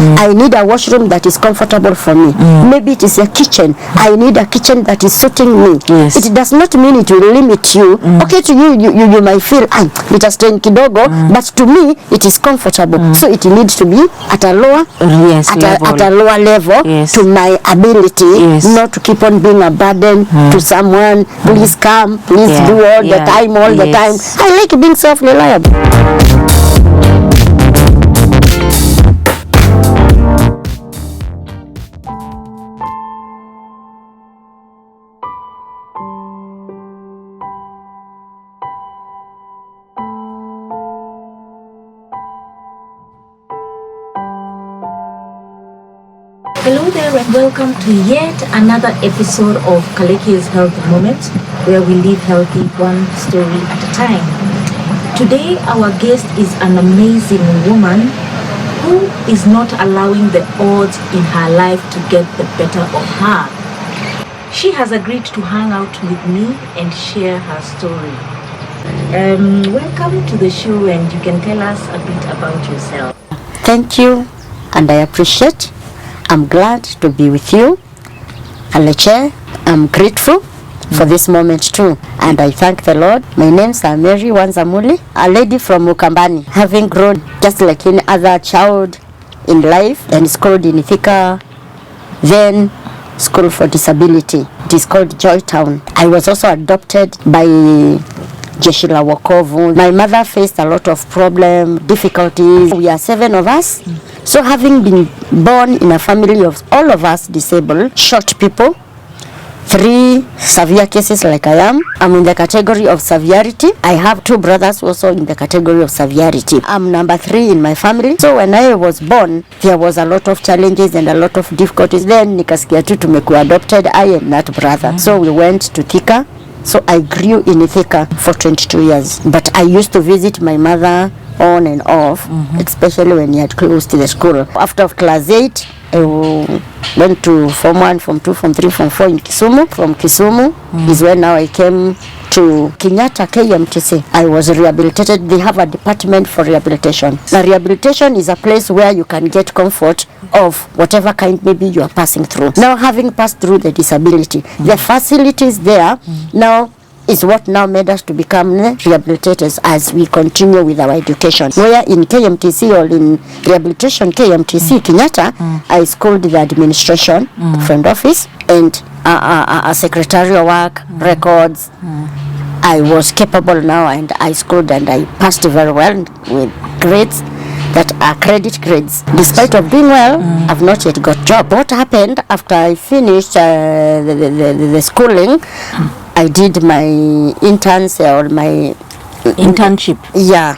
I need a washroom that is comfortable for me. Maybe it is a kitchen. I need a kitchen that is suiting me. Yes. It does not mean it will limit you. Okay, to you might feel nitastrain kidogo, but to me it is comfortable. So it needs to be at a lower at a lower level to my ability, not to keep on being a burden to someone. Please come, please do all the time, the time. I like being self-reliable. Hello there and welcome to yet another episode of Kaleki's Health Moments, where we live healthy one story at a time. Today our guest is an amazing woman who is not allowing the odds in her life to get the better of her. She has agreed to hang out with me and share her story. Welcome to the show, and you can tell us a bit about yourself. Thank you, and I appreciate. I'm glad to be with you, Aleche. I'm grateful for this moment too, and I thank the Lord. My name's Mary Wanza Muli, a lady from Ukambani, having grown just like any other child in life, and schooled in Ithika, then School for Disability. It is called Joytown. I was also adopted by Jeshila Wokovu. My mother faced a lot of problems, difficulties. We are 7 of us. So having been born in a family of all of us disabled, short people, 3 severe cases like I am. I'm in the category of severity. I have 2 brothers also in the category of severity. I'm number 3 in my family. So when I was born, there was a lot of challenges and a lot of difficulties. Then nikasikia tu tumekuwa adopted, I and that brother. So we went to Thika. So I grew in Thika for 22 years. But I used to visit my mother on and off, especially when he had closed the school. After class 8, I went to Form 1, Form 2, Form 3, Form 4 in Kisumu. From Kisumu is when now I came to Kenyatta KMTC. I was rehabilitated. They have a department for rehabilitation. Now rehabilitation is a place where you can get comfort of whatever kind maybe you are passing through. Now having passed through the disability, the facilities there now is what now made us to become rehabilitators as we continue with our education. Where in KMTC or in rehabilitation KMTC Kenyatta, I schooled the administration, front office, and secretarial work, records. I was capable now, and I schooled and I passed very well with grades that are credit grades. Despite of doing well, I've not yet got job. What happened after I finished the schooling, I did my interns or my internship. Yeah,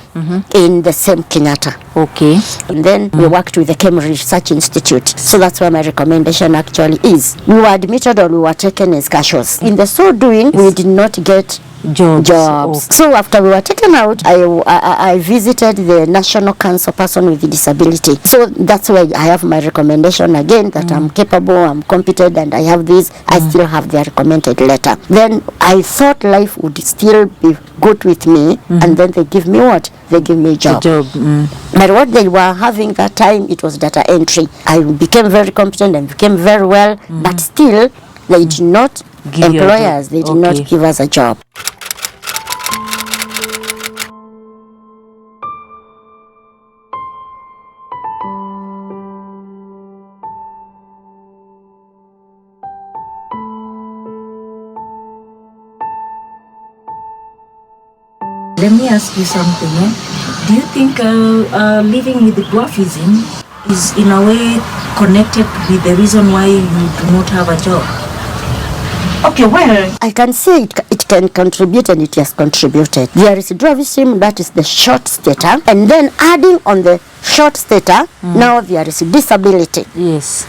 in the same Kenyatta. Okay. And then we worked with the Cambridge Research Institute. So that's where my recommendation actually is. We were admitted or we were taken as casuals. In the so doing, we did not get jobs. Okay. So after we were taken out, I visited the National Council Person with Disability. So that's why I have my recommendation again that I'm capable, I'm competent, and I have this. I still have their recommended letter. Then I thought life would still be good with me, and then they give me what? They give me a job. But what they were having that time, it was data entry. I became very competent and became very well, but still they did not employ us. They did not give us a job. Let me ask you something. Do you think living with the dwarfism is in a way connected with the reason why you do not have a job? Okay, well, I can say it can contribute, and it has contributed. There is dwarfism, that is the short stature, and then adding on the short stature, now there is disability. Yes.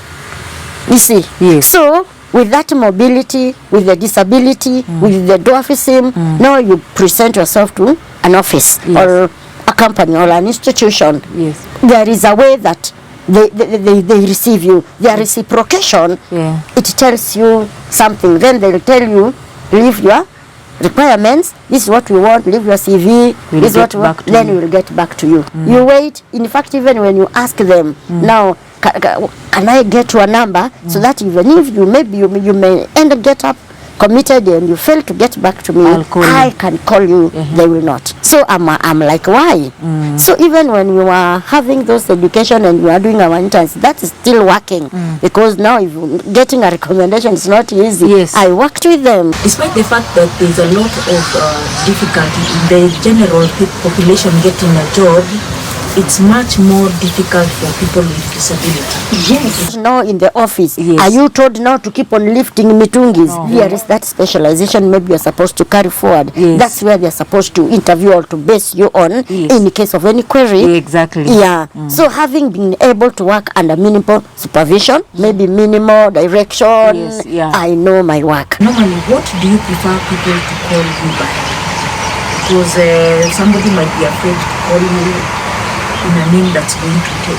You see? Yes. So with that mobility, with the disability, with the dwarfism, now you present yourself to an office or a company or an institution. Yes. There is a way that they receive you. Their reciprocation, it tells you something. Then they'll tell you, leave your requirements, this is what we want, leave your CV, this is what we want, then we will get back to you. You wait. In fact, even when you ask them, now can I get to a number so that even if you maybe you may end up get up committed and you fail to get back to me, I can call you. They will not. So I'm like, why? So even when you are having those education and you are doing our interns, that is still working because now if getting a recommendation is not easy. Yes. I worked with them. Despite the fact that there's a lot of difficulty in the general population getting a job, it's much more difficult for people with disability. Yes. Now in the office, are you told now to keep on lifting mitungis? There is that specialization maybe you're supposed to carry forward. That's where they're supposed to interview or to base you on in case of any query. Exactly. Yeah. So having been able to work under minimal supervision, maybe minimal direction, I know my work. Normally, what do you prefer people to call you by? Because somebody might be afraid to call you in a name that's going to take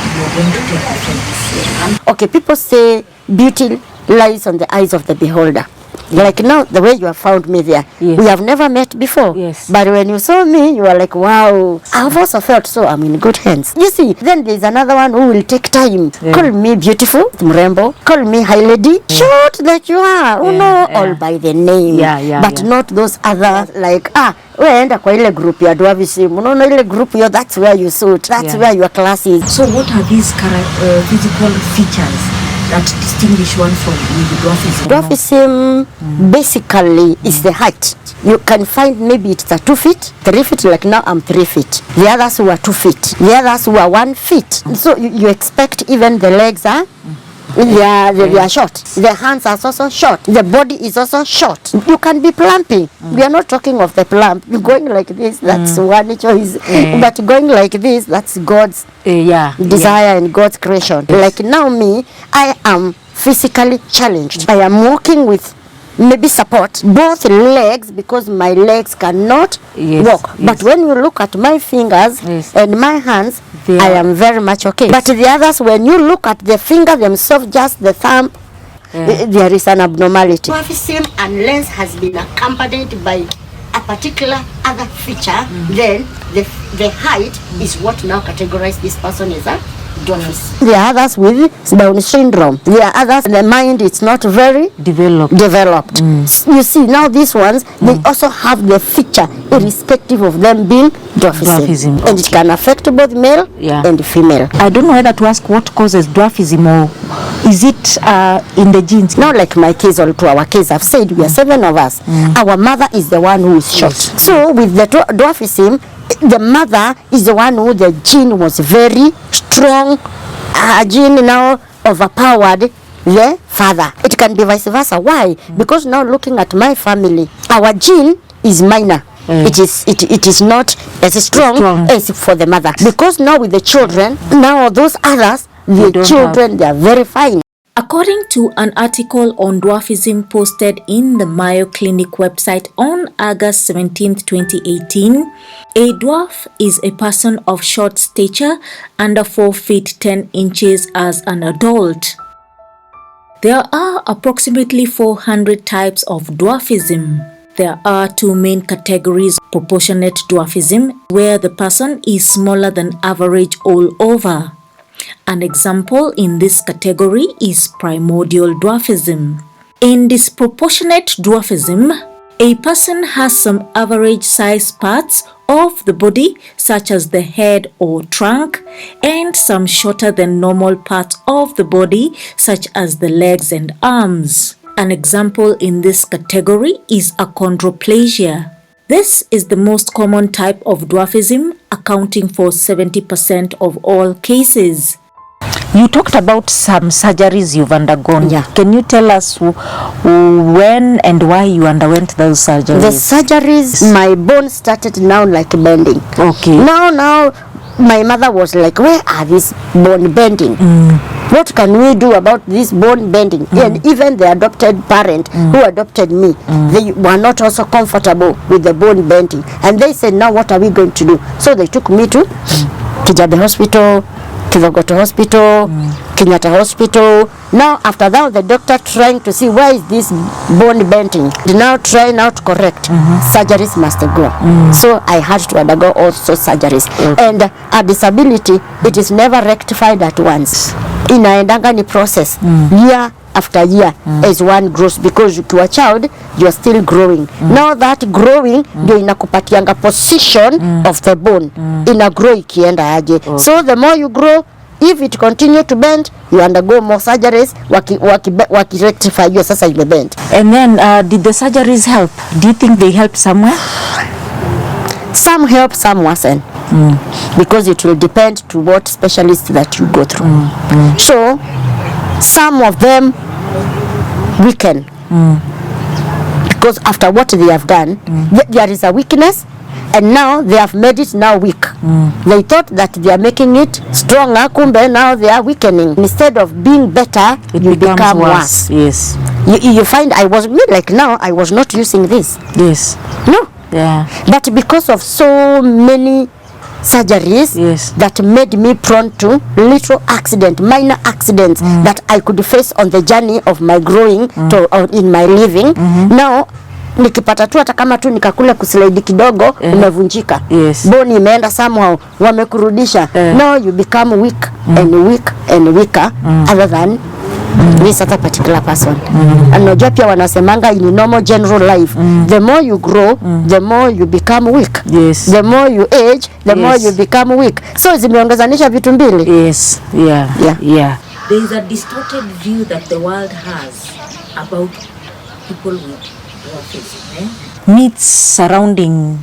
offense. Okay, people say beauty lies on the eyes of the beholder. Like now, the way you have found me there, we have never met before. But when you saw me, you were like, wow. I've also felt so I'm in good hands. You see, then there's another one who will take time. Call me beautiful, mrembo. Call me high lady. Short that you are. All by the name. But not those other like, weenda kwa ile group ya Dwarfism. Unaona ile group yo, that's where you suit. That's where your class is. So what are these physical features that distinguish one from Dwarfism? Dwarfism basically is the height. You can find maybe it's a 2 feet, 3 feet, like now I'm 3 feet. The others who are 2 feet. The others who are 1 feet. So you expect even the legs are they are short. The hands are also short. The body is also short. You can be plumpy. We are not talking of the plump. You're going like this, that's one choice. But going like this, that's God's desire and God's creation. Like now me, I am physically challenged. I am walking with maybe support both legs because my legs cannot walk. But when you look at my fingers and my hands, I am very much okay. But the others, when you look at the finger themselves, just the thumb, there is an abnormality. Dwarfism, unless has been accompanied by a particular other feature, then the height is what now categorizes this person as a dwarfism. There are others with Down syndrome. There are others, the mind is not very developed. You see, now these ones, they also have the feature, irrespective of them being dwarfism. And it can affect both male and female. I don't know whether to ask what causes dwarfism, or is it in the genes? Now, like my case or to our case, I've said we are 7 of us. Our mother is the one who is short. So with the dwarfism, the mother is the one who the gene was very strong. Gene now overpowered the father. It can be vice versa. Why? Because now looking at my family, our gene is minor. It is not as strong as for the mother. Because now with the children, now those others, the children, they are very fine. According to an article on dwarfism posted in the Mayo Clinic website on August 17, 2018, a dwarf is a person of short stature, under 4 feet 10 inches as an adult. There are approximately 400 types of dwarfism. There are 2 main categories: proportionate dwarfism, where the person is smaller than average all over. An example in this category is primordial dwarfism. In disproportionate dwarfism, a person has some average size parts of the body, such as the head or trunk, and some shorter than normal parts of the body, such as the legs and arms. An example in this category is achondroplasia. This is the most common type of dwarfism, accounting for 70% of all cases. You talked about some surgeries you've undergone. Can you tell us when and why you underwent those surgeries? The surgeries, my bone started now like bending. Now my mother was like, where are these bone bending? What can we do about this bone bending? And even the adopted parent who adopted me, they were not also comfortable with the bone bending. And they said, now what are we going to do? So they took me to Kijabe Hospital, Kivogoto Hospital, Kenyatta Hospital. Now after that, the doctor trying to see why is this bone bending. They now try now to correct. Surgeries must go. So I had to undergo also surgeries. And a disability, it is never rectified at once. inaendanga ni process year after year as one grows, because ukiwa child you are still growing. Now that growing ndio inakupatianga position of the bone, ina grow ikienda aje. So the more you grow, if it continue to bend, you undergo more surgeries waki rectify you sasa ime bend. And then did the surgeries help? Do you think they help somewhere? Some help, some worsen. Because it will depend to what specialist that you go through. So some of them weaken because after what they have done, there is a weakness, and now they have made it now weak. They thought that they are making it stronger, kumbe now they are weakening. Instead of being better, you become worse. Yes. You find I was like now I was not using this. Yes. No. Yeah. But because of so many surgeries that made me prone to little accident, minor accidents that I could face on the journey of my growing to in my living. Now nikipata tu hata kama tu nikakula kuslide kidogo umevunjika. Bone imeenda somehow, wamekurudisha. Now you become weak and weak and weaker other than this other particular person. And unajua pia wanasemanga in normal general life, the more you grow, the more you become weak. The more you age, the more you become weak. So zimeongezanisha vitu mbili. Yeah. There is a distorted view that the world has about people with dwarfism. Myths surrounding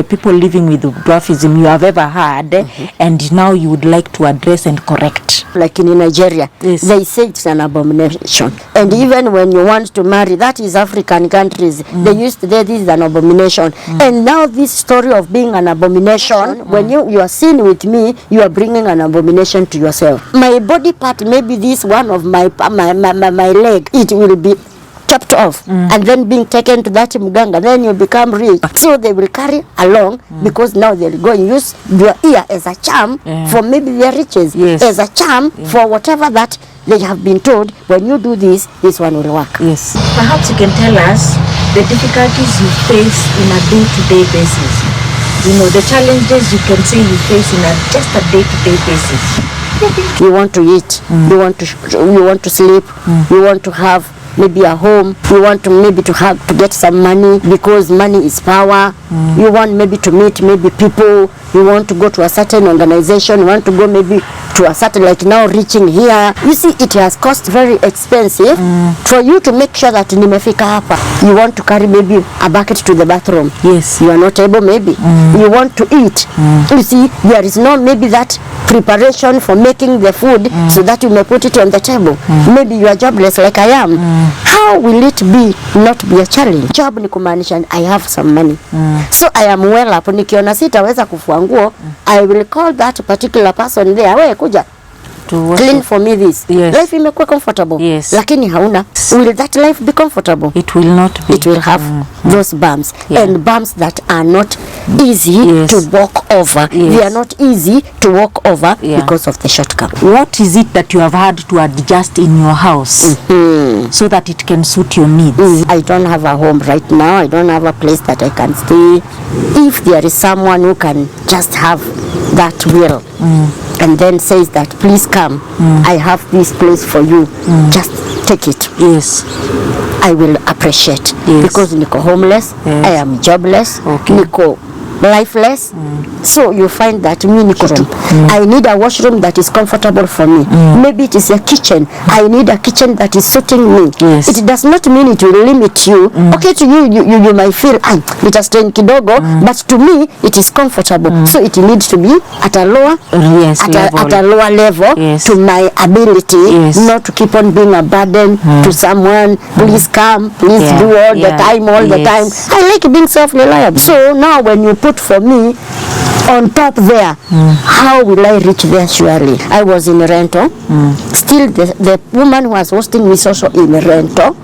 people living with dwarfism you have ever had, and now you would like to address and correct. Like in Nigeria, they say it's an abomination. And even when you want to marry, that is African countries, they used to say this is an abomination. And now this story of being an abomination, when you are seen with me, you are bringing an abomination to yourself. My body part, maybe this one of my leg, it will be chopped off and then being taken to that mganga, then you become rich. So they will carry along because now they'll go and use your ear as a charm for maybe their riches, as a charm for whatever that they have been told. When you do this one will work. Perhaps you can tell us the difficulties you face in a day-to-day basis. You know, the challenges you can say you face in just a day-to-day basis. You want to eat, you want to sleep, you want to have maybe a home, you want to maybe to get some money because money is power. You want maybe to meet maybe people, you want to go to a certain organization, you want to go maybe to a certain, like now reaching here. You see, it has cost very expensive for you to make sure that nimefika hapa. You want to carry maybe a bucket to the bathroom. You are not able maybe. You want to eat. You see, there is no maybe that preparation for making the food so that you may put it on the table. Maybe you are jobless like I am. How will it be not be a challenge? Job ni kumaanisha I have some money. So I am well up. Nikiona sitaweza kufua nguo, I will call that particular person there. Wewe kuja clean for me this. Life imekuwa comfortable. Lakini hauna. Will that life be comfortable? It will not be. It will have those bumps and bumps that are not easy to walk over. They are not easy to walk over because of the shortcut. What is it that you have had to adjust in your house so that it can suit your needs? I don't have a home right now. I don't have a place that I can stay. If there is someone who can just have that will and then says that please come, I have this place for you, just take it. I will appreciate because niko homeless, I am jobless, niko lifeless. So you find that me niko I need a washroom that is comfortable for me. Maybe it is a kitchen. I need a kitchen that is suiting me. It does not mean it will limit you. Okay, to you might feel it has strain kidogo, but to me it is comfortable. So it needs to be at a lower at a lower level to my ability, not to keep on being a burden to someone. Please come, please do all the time, all the time. I like being self-reliable. So now when you put for me on top there, how will I reach there? Surely I was in rental. Still the woman who was hosting me also in rental.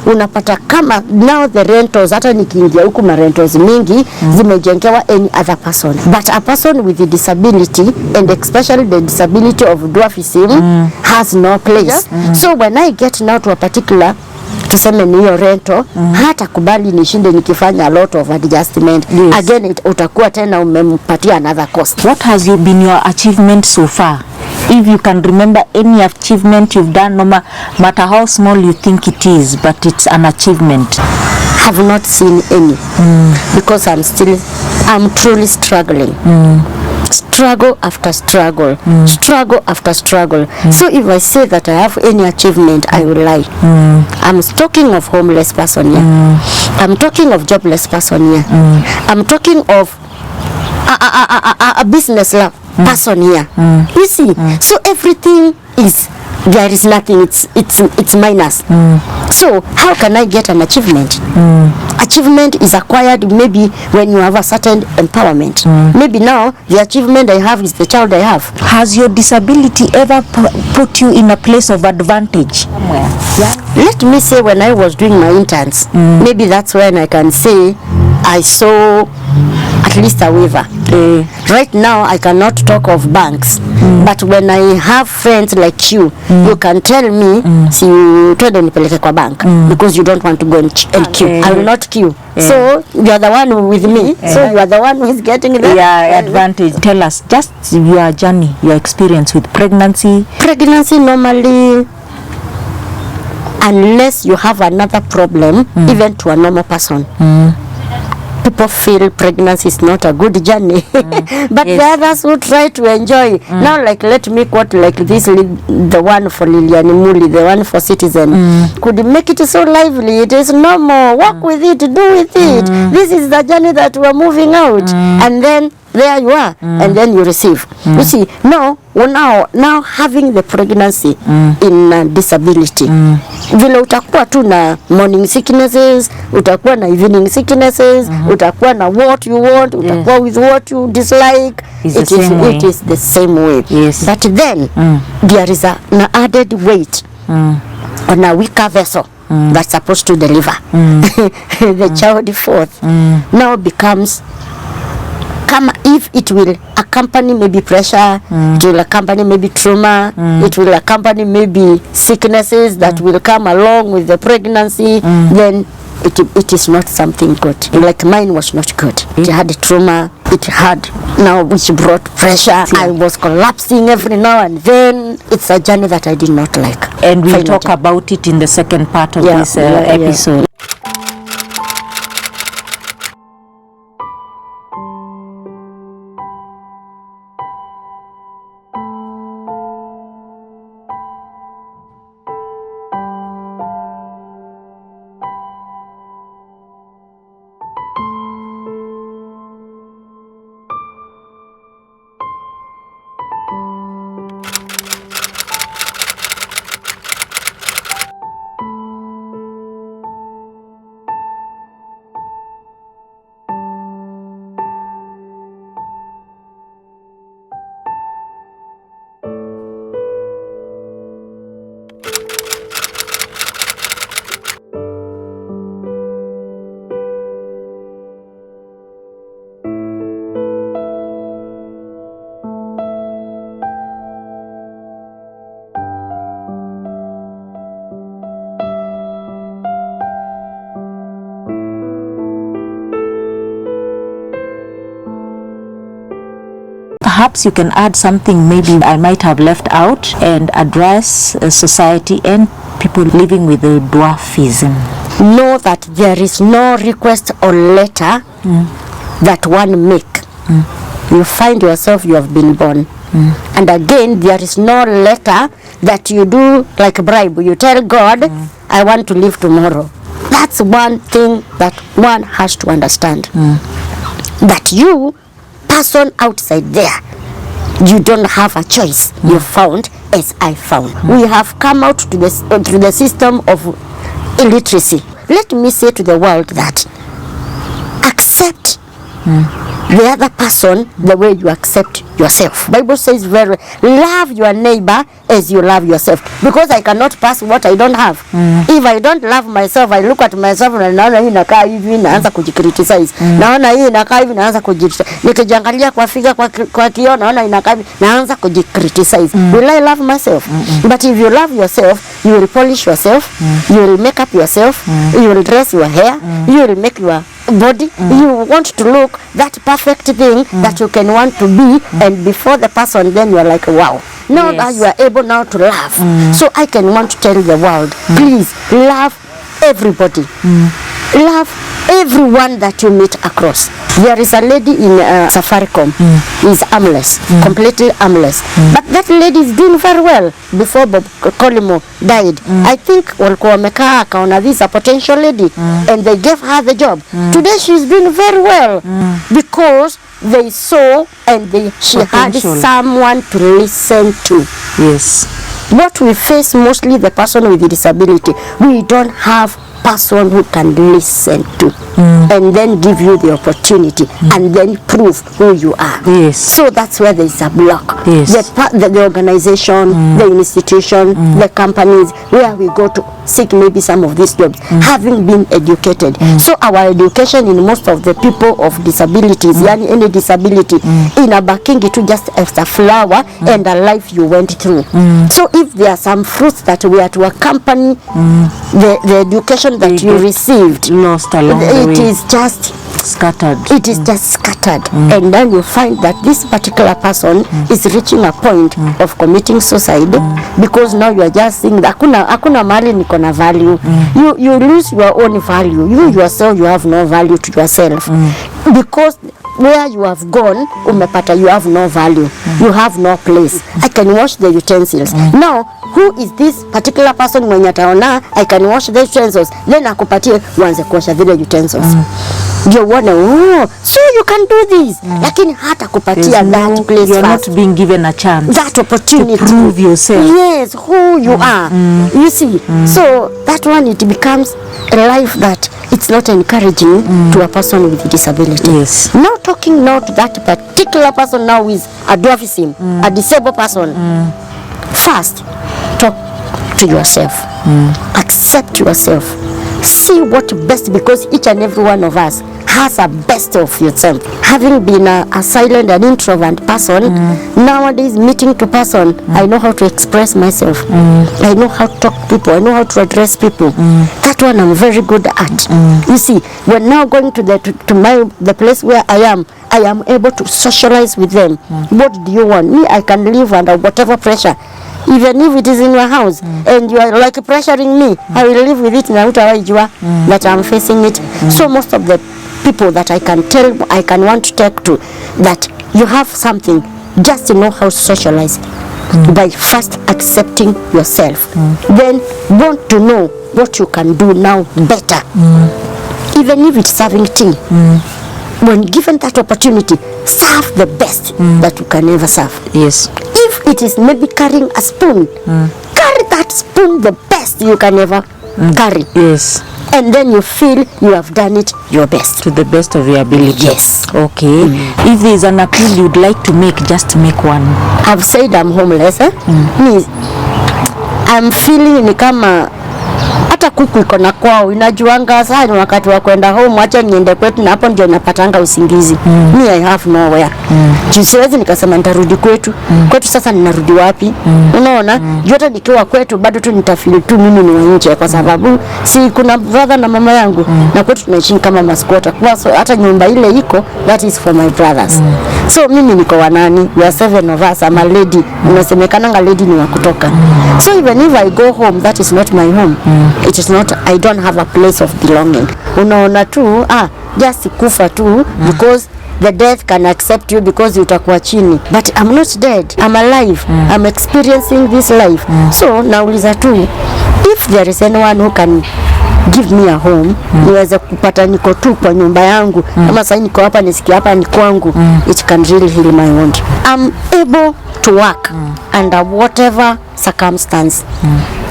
Unapata kama now the rentals, hata nikiingia huku ma rentals mingi zimejengewa any other person, but a person with a disability, and especially the disability of dwarfism, has no place. So when I get now to a particular tuseme ni hiyo rento, hata kubali nishinde nikifanya a lot of adjustment. Again utakuwa tena umempatia another cost. What has been your achievement so far if you can remember any achievement you've done, no matter how small you think it is, but it's an achievement. Have not seen any, because I'm truly struggling. Struggle after struggle, struggle after struggle. So if I say that I have any achievement, I will lie. I'm talking of homeless person here. I'm talking of jobless person here. I'm talking of a business person here. You see, so everything is, there is nothing, it's minus. So how can I get an achievement? Achievement is acquired maybe when you have a certain empowerment. Maybe now the achievement I have is the child I have. Has your disability ever put you in a place of advantage somewhere? Let me say, when I was doing my interns, maybe that's when I can say I saw at least a waiver. Right now I cannot talk of banks, but when I have friends like you, you can tell me, see, you told me nipeleke kwa bank because you don't want to go and queue. I will not queue. So you are the one with me. So you are the one who is getting the advantage. Tell us just your journey, your experience with pregnancy. Pregnancy normally, unless you have another problem, even to a normal person, people feel pregnancy is not a good journey. But the others who try to enjoy. Now, like, let me quote like this, the one for Wanza Muli, the one for Citizen, could make it so lively. It is normal. Walk with it, do with it. This is the journey that we are moving out. And then there you are, and then you receive. You see, now having the pregnancy in disability, vile utakuwa tu na morning sicknesses, utakuwa na evening sicknesses, utakuwa na what you want, utakuwa with what you dislike. It is the same way. Yes. But then there is an added weight on a weaker vessel that's supposed to deliver the child forth. Now becomes, if it will accompany maybe pressure, it will accompany maybe trauma, it will accompany maybe sicknesses that will come along with the pregnancy, then it is not something good. Like mine was not good. It had trauma, it had now which brought pressure. I was collapsing every now and then. It's a journey that I did not like. And we'll talk about it in the second part of this episode. Perhaps you can add something maybe I might have left out and address society and people living with the dwarfism. Know that there is no request or letter that one make. You find yourself, you have been born. And again, there is no letter that you do like a bribe. You tell God, I want to live tomorrow. That's one thing that one has to understand. That you, person outside there, you don't have a choice. You found as I found. We have come out to the system of illiteracy. Let me say to the world that accept the other person the way you accept yourself. Bible says very, love your neighbor as you love yourself, because I cannot pass what I don't have. If I don't love myself, I look at myself na naona hii inakaa hivi, naanza kujicriticize. Naona hii inakaa hivi, naanza kujicriticize. Nikijiangalia kwa figa kwa kioo naona inakaa hivi, naanza kujicriticize. Will I love myself? But if you love yourself, you will polish yourself, you will make up yourself, you will dress your hair, you will make your body, you want to look that perfect thing that you can want to be, and before the person, then you are like, wow. Now that you are able now to laugh. So I can want to tell the world, please love everybody. Love everyone that you meet across. There is a lady in Safaricom, is armless, completely armless. But that lady is doing very well before Bob Colimo died. I think walikuwa wamekaa akaona this a potential lady and they gave her the job. Today she is doing very well because they saw and she had someone to listen to. Yes. What we face mostly the person with disability, we don't have person who can listen to and then give you the opportunity and then prove who you are. Yes. So that's where there is a block. Yes. The organization, the institution, the companies where we go to seek maybe some of these jobs, having been educated. So our education in most of the people of disabilities, any disability, in a bakingi to just as a flower and a life you went through. So if there are some fruits that we are to accompany the education that you received, lost along the way. It is just scattered. It is just scattered. And then you find that this particular person is reaching a point of committing suicide because now you are just saying hakuna mali niko na value. You lose your own value. You yourself, you have no value to yourself because where you have gone umepata you have no value. You have no place. I can wash the utensils. Now who is this particular person mwenye ataona I can wash the utensils, then akupatie uanze kuosha vile utensils. You wanna, so you can do this. Lakini hata kupatia that place, you are not being given a chance, that opportunity to prove yourself. Yes, who you are. You see, so that one, it becomes a life that it's not encouraging to a person with disability. Yes. Now talking now to that particular person now is a dwarfism, a disabled person. First, talk to yourself. Accept yourself. See what best, because each and every one of us has a best of yourself. Having been a silent and introvert person, nowadays meeting to person, I know how to express myself. I know how to talk to people. I know how to address people. That one I'm very good at. You see, when now going to the place where I am able to socialize with them. What do you want? Me, I can live under whatever pressure. Even if it is in your house and you are like pressuring me, I will live with it that I'm facing it. So most of the people that I can tell, I can want to take to, that you have something, just to know how to socialize by first accepting yourself. Then want to know what you can do now better. Even if it's serving tea. When given that opportunity, serve the best that you can ever serve. Yes. If it is maybe carrying a spoon, carry that spoon the best you can ever carry. Yes. And then you feel you have done it your best. To the best of your ability. Yes. Okay. If there is an appeal you'd like to make, just make one. I've said I'm homeless. Me, I'm feeling ni kama hata kuku iko na kwao, inajuanga sana wakati wa kwenda home, acha niende kwetu, na hapo ndio napatanga usingizi. Me, I have nowhere. Siwezi nikasema nitarudi kwetu. Kwetu sasa ninarudi wapi? Unaona? Hata nikiwa kwetu bado tu nitafeel tu mimi ni wa nje, kwa sababu si kuna brother na mama yangu na kwetu tunaishi kama masquatter. Kwa so hata nyumba ile iko, that is for my brothers. So mimi niko wanani? We are 7 of us. I'm a lady. Unasemekana lady ni wa kutoka. So even if I go home, that is not my home. It is not, I don't have a place of belonging. Unaona tu, just kufa tu because the death can accept you because utakuwa chini. But I'm not dead. I'm alive. I'm experiencing this life. So nauliza tu, if there is anyone who can give me a home, niweze kupata niko tu kwa nyumba yangu, kama sasa niko hapa nisikia hapa ni kwangu, it can really heal my wound. I'm able to work under whatever circumstance.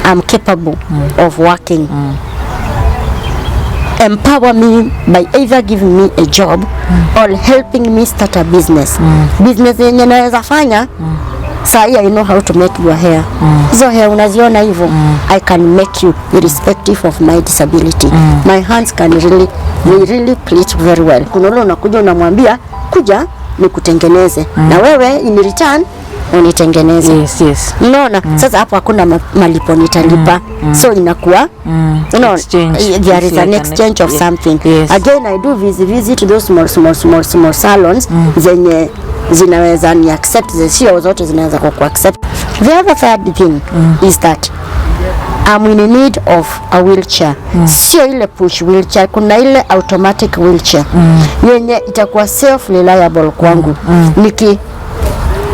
I'm capable of working. Empower me by either giving me a job or helping me start a business. Business yenye naweza fanya, Sai, I know how to make your hair. Hizo hair unaziona hivyo, I can make you irrespective of my disability. My hands can really plait very well. Kuna ule unakuja unamwambia kuja nikutengeneze, na wewe in return unitengeneze. Yes, yes. Unaona? Sasa hapo hakuna malipo nitalipa. So inakuwa there is an exchange of something. Yes. Again, I do visit those small salons zenye zinaweza ni accept, sio zote zinaweza ku accept. The other third thing is that I'm in need of a wheelchair. Sio ile push wheelchair, kuna ile automatic wheelchair yenye itakuwa self reliable kwangu. Niki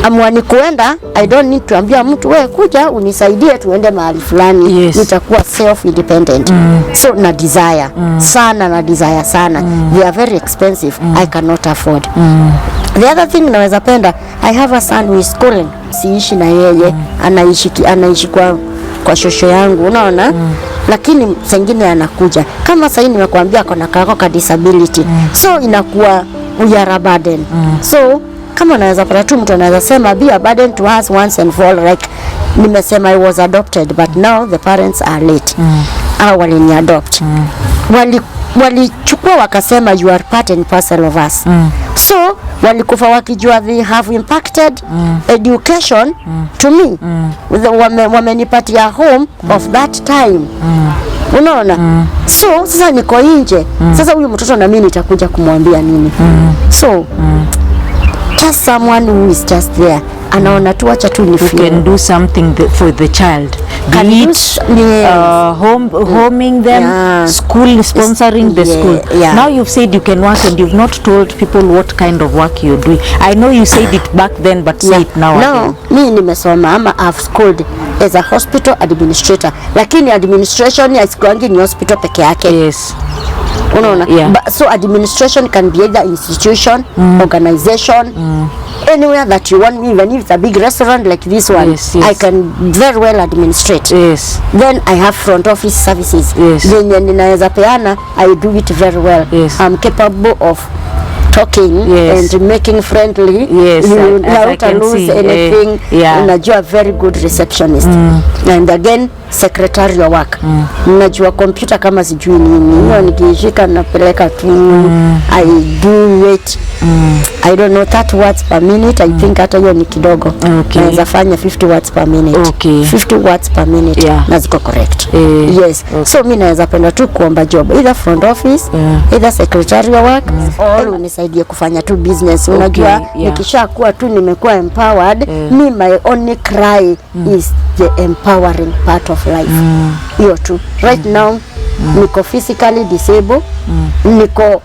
amwani kuenda, I don't need to ambia mtu wewe kuja unisaidie tuende mahali fulani. Yes. Nitakuwa self independent. So na desire sana, na desire sana. They are very expensive. I cannot afford. The other thing naweza penda, I have a son who is schooling. Siishi na yeye, anaishi kwa shosho yangu, unaona? Lakini sengine anakuja. Kama sasa nimekuambia kuna ka disability. So inakuwa we are a burden. So kama naweza pata tu mtu anaweza sema be a burden to us once and for all, like nimesema I was adopted but now the parents are late. Walini adopt. Walichukua wakasema you are part and parcel of us. So walikufa wakijua they have impacted education to me. Wamenipatia home of that time. Unaona? So sasa niko nje. Sasa huyu mtoto na mimi nitakuja kumwambia nini? So just someone who is just there. Anaona tu acha tu ni you can do something for the child. Be it homing them, school, sponsoring the school. Now you've said you can work and you've not told people what kind of work you're doing. I know you said it back then, but say it now. No, mimi nimesoma ama I've schooled as a hospital administrator. Lakini administration haisikuangi ni hospital peke yake. Yes. Unaona? So administration can be either institution, organization, anywhere that you want me, even if it's a big restaurant like this one. I can very well administrate. Then I have front office services. Then ninaweza peana, I do it very well. I'm capable of talking and making friendly. Without lose anything. Unajua very good receptionist. And again secretarial work. Unajua computer kama sijui nini. Hiyo nikishika napeleka tu. I do it. I don't know 30 words per minute. I think hata hiyo ni kidogo. Naweza fanya 50 words per minute. 50 words per minute. Na ziko correct. Yes. So mimi naweza penda tu kuomba job either front office, either secretarial work, or unisaidie kufanya tu business. Unajua nikisha kuwa tu nimekuwa empowered, me my only cry is the empowering part of life. Hiyo tu. Right now niko physically disabled, niko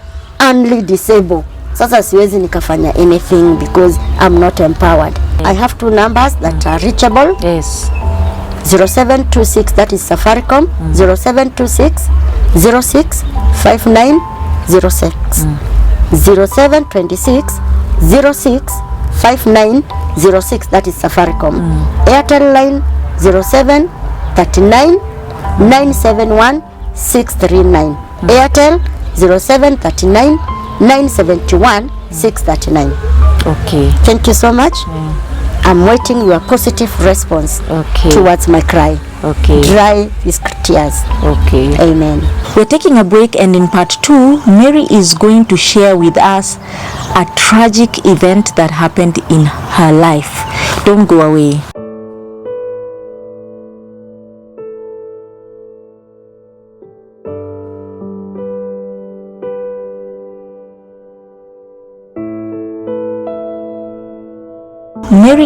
only disabled. Sasa siwezi nikafanya anything because I'm not empowered. I have 2 numbers that are reachable. 0726, that is Safaricom. 0726 06 5906. 0726 06 5906, that is Safaricom. Airtel line 07 39 971 639. Airtel 07 39 971 639. Thank you so much. I'm waiting your positive response towards my cry. Dry these tears. Amen. We're taking a break, and in part 2, Mary is going to share with us a tragic event that happened in her life. Don't go away. Mary